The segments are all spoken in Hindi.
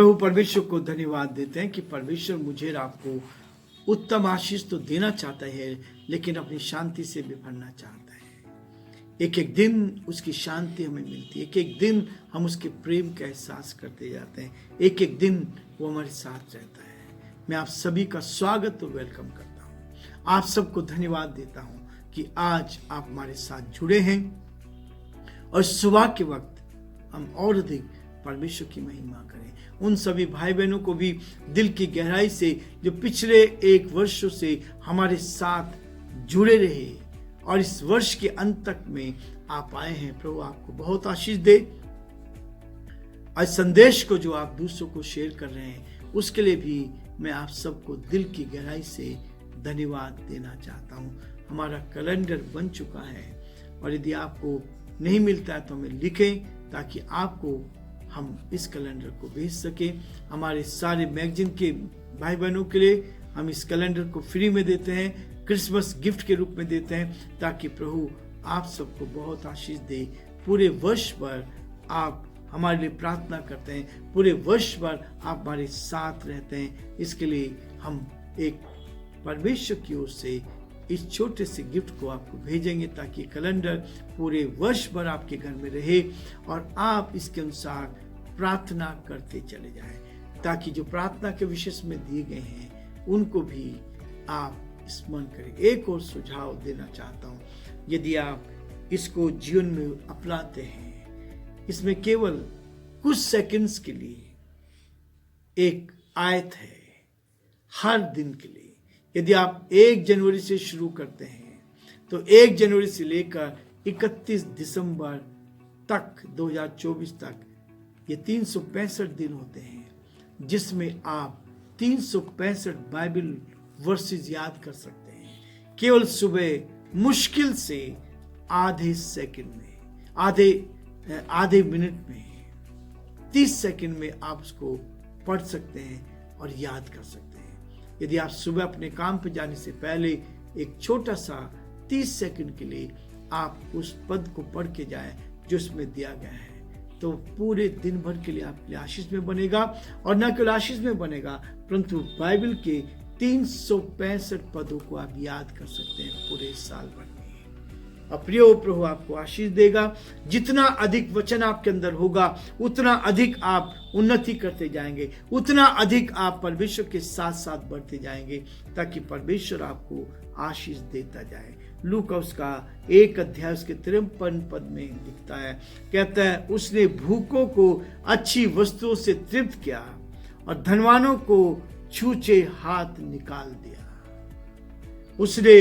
प्रभु परमेश्वर को धन्यवाद देते हैं कि परमेश्वर मुझे और आपको उत्तम आशीष तो देना चाहता है, लेकिन अपनी शांति से भी भरना चाहता है। एक एक दिन उसकी शांति हमें मिलती है, एक एक दिन हम उसके प्रेम का एहसास करते जाते हैं, एक एक दिन वो हमारे साथ रहता है। मैं आप सभी का स्वागत और वेलकम करता हूँ। आप सबको धन्यवाद देता हूँ कि आज आप हमारे साथ जुड़े हैं और सुबह के वक्त हम और अधिक परमेश्वर की महिमा करें। उन सभी भाई बहनों को भी दिल की गहराई से जो पिछले एक वर्षों से हमारे साथ जुड़े रहे और इस वर्ष के अंत तक में आप आए हैं, प्रभु आपको बहुत आशीष दे। आज संदेश को जो आप दूसरों को शेयर कर रहे हैं उसके लिए भी मैं आप सबको दिल की गहराई से धन्यवाद देना चाहता हूँ। हमारा कैलेंडर बन चुका है और यदि आपको नहीं मिलता है तो हमें लिखें ताकि आपको हम इस कैलेंडर को भेज सकें। हमारे सारे मैगजीन के भाई बहनों के लिए हम इस कैलेंडर को फ्री में देते हैं, क्रिसमस गिफ्ट के रूप में देते हैं, ताकि प्रभु आप सबको बहुत आशीष दे। पूरे वर्ष भर आप हमारे लिए प्रार्थना करते हैं, पूरे वर्ष भर आप हमारे साथ रहते हैं। इसके लिए हम एक परमेश्वर की ओर से इस छोटे से गिफ्ट को आपको भेजेंगे ताकि कैलेंडर पूरे वर्ष भर आपके घर में रहे और आप इसके अनुसार प्रार्थना करते चले जाएं, ताकि जो प्रार्थना के विषय में दिए गए हैं उनको भी आप स्मरण करें। एक और सुझाव देना चाहता हूं, यदि आप इसको जीवन में अपनाते हैं, इसमें केवल कुछ सेकंड्स के लिए एक आयत है हर दिन के लिए। यदि आप 1 जनवरी से शुरू करते हैं तो 1 जनवरी से लेकर 31 दिसंबर तक 2024 तक ये 365 दिन होते हैं, जिसमें आप 365 बाइबल वर्सेस याद कर सकते हैं। केवल सुबह मुश्किल से आधे सेकंड में, आधे मिनट में, 30 सेकंड में आप उसको पढ़ सकते हैं और याद कर सकते हैं। यदि आप सुबह अपने काम पर जाने से पहले एक छोटा सा 30 सेकंड के लिए आप उस पद को पढ़ के जाएं जो इसमें दिया गया है, तो पूरे दिन भर के लिए आपके लिए आशीष में बनेगा। और न केवल आशीष में बनेगा, परंतु बाइबल के 365 पदों को आप याद कर सकते हैं पूरे साल भर में। प्रियो प्रभु आपको आशीष देगा। जितना अधिक वचन आपके अंदर होगा उतना अधिक आप उन्नति करते जाएंगे, उतना अधिक आप परमेश्वर के साथ साथ बढ़ते जाएंगे, ताकि परमेश्वर आपको आशीष देता जाए। लूका उसका 1 अध्याय उसके 53 पद में लिखता है, कहता है उसने भूखों को अच्छी वस्तुओं से तृप्त किया और धनवानों को छूछे हाथ निकाल दिया। उसने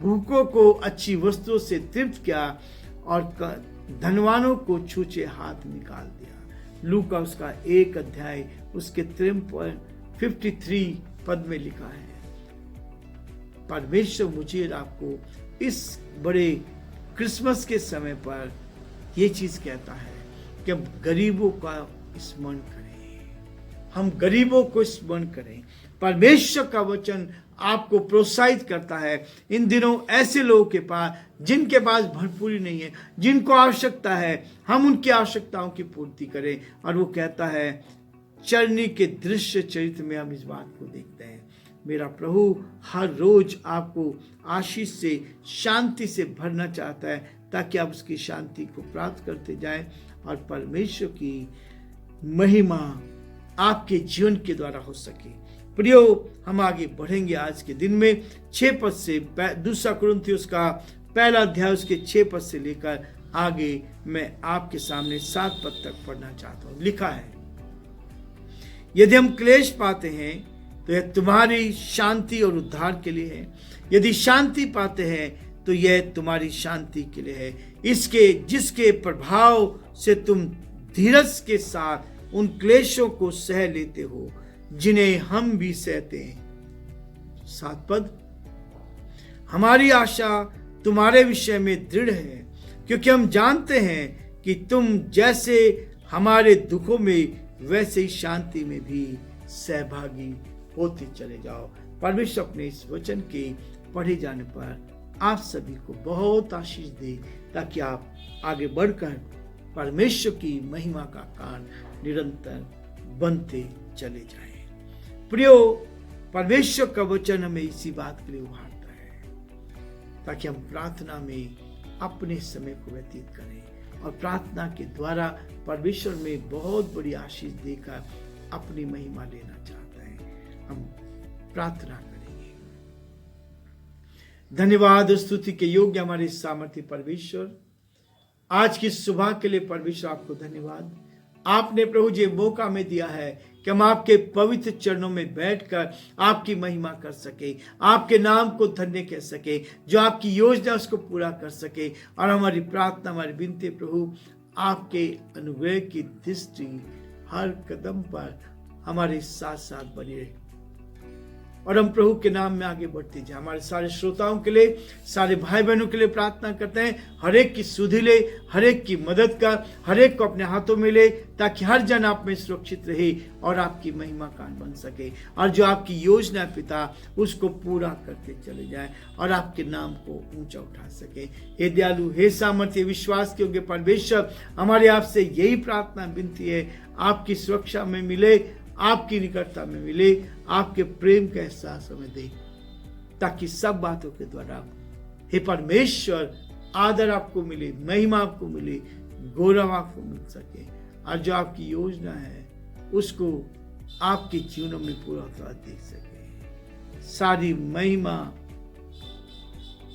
भूखों को अच्छी वस्तुओं से तृप्त किया और धनवानों को छूछे हाथ निकाल दिया। लूका उसका 1 अध्याय उसके 53 पद में लिखा है। परमेश्वर मुझे और आपको इस बड़े क्रिसमस के समय पर यह चीज कहता है कि हम गरीबों का स्मरण करें, हम गरीबों को स्मरण करें। परमेश्वर का वचन आपको प्रोत्साहित करता है। इन दिनों ऐसे लोगों के पास जिनके पास भरपूरी नहीं है, जिनको आवश्यकता है, हम उनकी आवश्यकताओं की पूर्ति करें। और वो कहता है, चरनी के दृश्य चरित्र में हम इस बात को देखते हैं। मेरा प्रभु हर रोज आपको आशीष से, शांति से भरना चाहता है, ताकि आप उसकी शांति को प्राप्त करते जाएं और परमेश्वर की महिमा आपके जीवन के द्वारा हो सके। प्रियो, हम आगे बढ़ेंगे आज के दिन में 6 पद से, 2 कुरिन्थियों का 1 अध्याय उसके 6 पद से लेकर आगे मैं आपके सामने 7 पद तक पढ़ना चाहता हूं। लिखा है, यदि हम क्लेश पाते हैं तो यह तुम्हारी शांति और उद्धार के लिए है। यदि शांति पाते हैं तो यह तुम्हारी शांति के लिए है, जिसके प्रभाव से तुम धीरज के साथ उन क्लेशों को सह लेते हो जिन्हें हम भी सहते हैं। 7 पद, हमारी आशा तुम्हारे विषय में दृढ़ है, क्योंकि हम जानते हैं कि तुम जैसे हमारे दुखों में वैसे ही शांति में भी सहभागी होते चले जाओ। परमेश्वर अपने इस वचन के पढ़े जाने पर आप सभी को बहुत आशीष दे, ताकि आप आगे बढ़कर परमेश्वर की महिमा का कारण निरंतर बनते चले जाएं। प्रियो, परमेश्वर का वचन हमें इसी बात के लिए उभारता है ताकि हम प्रार्थना में अपने समय को व्यतीत करें और प्रार्थना के द्वारा परमेश्वर में बहुत बड़ी आशीष देकर अपनी महिमा लेना चाहता है। हम प्रार्थना करेंगे। धन्यवाद और स्तुति के योग्य हमारे सामर्थ्य परमेश्वर, आज की सुबह के लिए परमेश्वर आपको धन्यवाद। आपने प्रभु जी मौका में दिया है कि हम आपके पवित्र चरणों में बैठकर आपकी महिमा कर सके, आपके नाम को धन्य कह सके, जो आपकी योजना उसको पूरा कर सके। और हमारी प्रार्थना, हमारी विनती प्रभु, आपके अनुग्रह की दृष्टि हर कदम पर हमारे साथ साथ बनी रहे और हम प्रभु के नाम में आगे बढ़ते जाए। हमारे सारे श्रोताओं के लिए, सारे भाई बहनों के लिए प्रार्थना करते हैं, हर एक की सुधि ले, हर एक की मदद कर, हर एक को अपने हाथों में ले, ताकि हर जन आप में सुरक्षित रहे और आपकी महिमा का बन सके। और जो आपकी योजना पिता, उसको पूरा करते चले जाए और आपके नाम को ऊंचा उठा सके। हे दयालु, हे सामर्थ्य, विश्वास के योग्य परमेश्वर, हमारे आपसे यही प्रार्थना विनती है, आपकी सुरक्षा में मिले, आपकी निकटता में मिले, आपके प्रेम का एहसास हमें दे, ताकि सब बातों के द्वारा हे परमेश्वर आदर आपको मिले, महिमा आपको मिले, गौरव आपको मिल सके। और जो आपकी योजना है उसको आपके जीवनों में पूरा होता देख सके। सारी महिमा,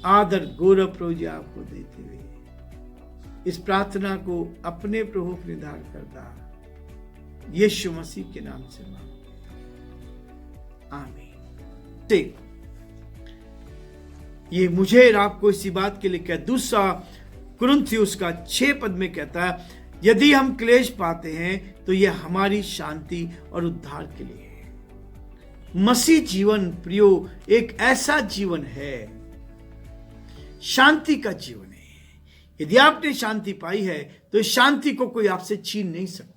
आदर, गौरव प्रभु जी आपको देते हुए इस प्रार्थना को अपने प्रभु निर्धार करता यीशु मसीह के नाम से मांगते, आमीन। ये मुझे और आपको इसी बात के लिए कह, दूसरा कुरिन्थियों का 6 पद में कहता है, यदि हम क्लेश पाते हैं तो यह हमारी शांति और उद्धार के लिए है। मसीह जीवन प्रियो एक ऐसा जीवन है, शांति का जीवन है। यदि आपने शांति पाई है तो इस शांति को कोई आपसे छीन नहीं सकता,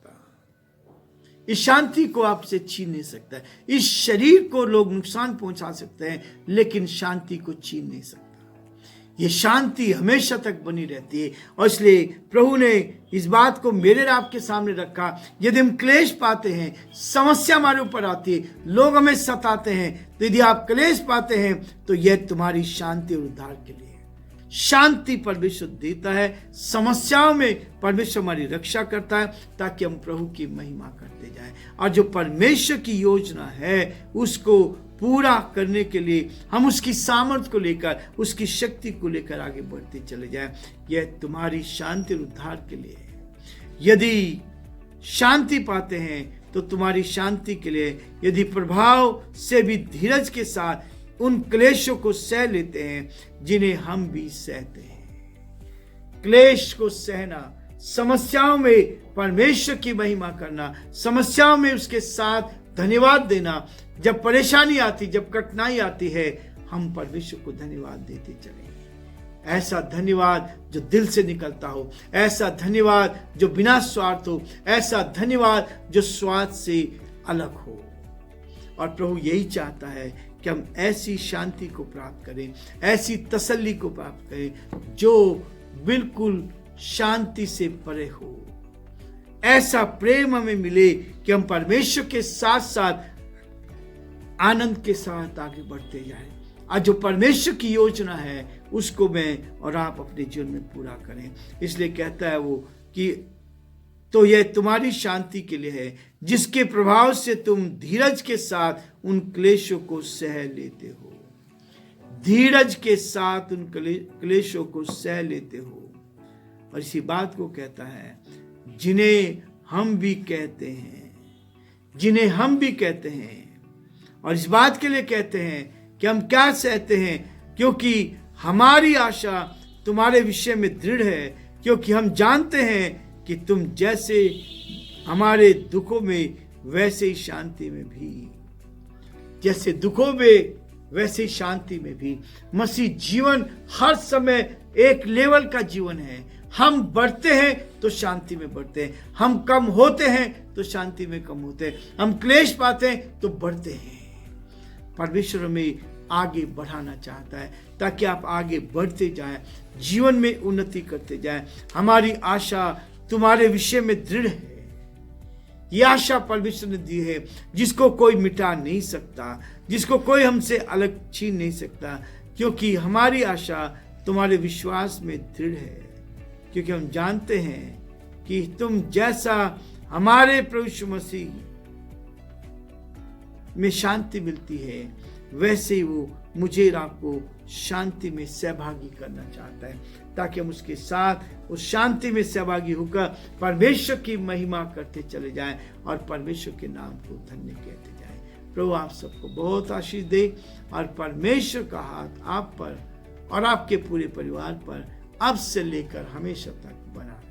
इस शांति को आपसे छीन नहीं सकता। इस शरीर को लोग नुकसान पहुंचा सकते हैं, लेकिन शांति को छीन नहीं सकता। ये शांति हमेशा तक बनी रहती है। और इसलिए प्रभु ने इस बात को मेरे और आपके सामने रखा। यदि हम क्लेश पाते हैं, समस्या हमारे ऊपर आती है, लोग हमें सताते हैं, तो यदि आप क्लेश पाते हैं तो यह तुम्हारी शांति और उद्धार के लिए। शांति परमेश्वर देता है, समस्याओं में परमेश्वर हमारी रक्षा करता है, ताकि हम प्रभु की महिमा करते जाएं। और जो परमेश्वर की योजना है उसको पूरा करने के लिए हम उसकी सामर्थ्य को लेकर, उसकी शक्ति को लेकर आगे बढ़ते चले जाएं। यह तुम्हारी शांति और उद्धार के लिए है। यदि शांति पाते हैं तो तुम्हारी शांति के लिए, यदि प्रभाव से भी धीरज के साथ उन क्लेशों को सह लेते हैं जिन्हें हम भी सहते हैं। क्लेश को सहना, समस्याओं में परमेश्वर की महिमा करना, समस्याओं में उसके साथ धन्यवाद देना। जब परेशानी आती, जब कठिनाई आती है, हम परमेश्वर को धन्यवाद देते चलेंगे। ऐसा धन्यवाद जो दिल से निकलता हो, ऐसा धन्यवाद जो बिना स्वार्थ हो, ऐसा धन्यवाद जो स्वार्थ से अलग हो। और प्रभु यही चाहता है कि हम ऐसी शांति को प्राप्त करें, ऐसी तसल्ली को प्राप्त करें जो बिल्कुल शांति से परे हो। ऐसा प्रेम हमें मिले कि हम परमेश्वर के साथ साथ आनंद के साथ आगे बढ़ते जाएं। और जो परमेश्वर की योजना है उसको मैं और आप अपने जीवन में पूरा करें। इसलिए कहता है वो कि तो यह तुम्हारी शांति के लिए है, जिसके प्रभाव से तुम धीरज के साथ उन क्लेशों को सह लेते हो। धीरज के साथ उन क्लेशों को सह लेते हो। और इसी बात को कहता है, जिन्हें हम भी कहते हैं, जिन्हें हम भी कहते हैं। और इस बात के लिए कहते हैं कि हम क्या सहते हैं, क्योंकि हमारी आशा तुम्हारे विषय में दृढ़ है, क्योंकि हम जानते हैं कि तुम जैसे हमारे दुखों में वैसे ही शांति में भी, जैसे दुखों में वैसे ही शांति में भी। मसीह जीवन हर समय एक लेवल का जीवन है। हम बढ़ते हैं तो शांति में बढ़ते हैं, हम कम होते हैं तो शांति में कम होते हैं, हम क्लेश पाते हैं तो बढ़ते हैं। परमेश्वर हमें आगे बढ़ाना चाहता है ताकि आप आगे बढ़ते जाएं, जीवन में उन्नति करते जाएं। हमारी आशा तुम्हारे विषय में दृढ़ है। ये आशा परमेश्वर ने दी है जिसको कोई मिटा नहीं सकता, जिसको कोई हमसे अलग छीन नहीं सकता, क्योंकि हमारी आशा तुम्हारे विश्वास में दृढ़ है, क्योंकि हम जानते हैं कि तुम जैसा हमारे प्रभु यीशु मसीह में शांति मिलती है, वैसे ही वो मुझे और आपको शांति में सहभागी करना चाहता है, ताकि हम उसके साथ उस शांति में सहभागी होकर परमेश्वर की महिमा करते चले जाएं और परमेश्वर के नाम को धन्य कहते जाएं। प्रभु आप सबको बहुत आशीष दे और परमेश्वर का हाथ आप पर और आपके पूरे परिवार पर अब से लेकर हमेशा तक बना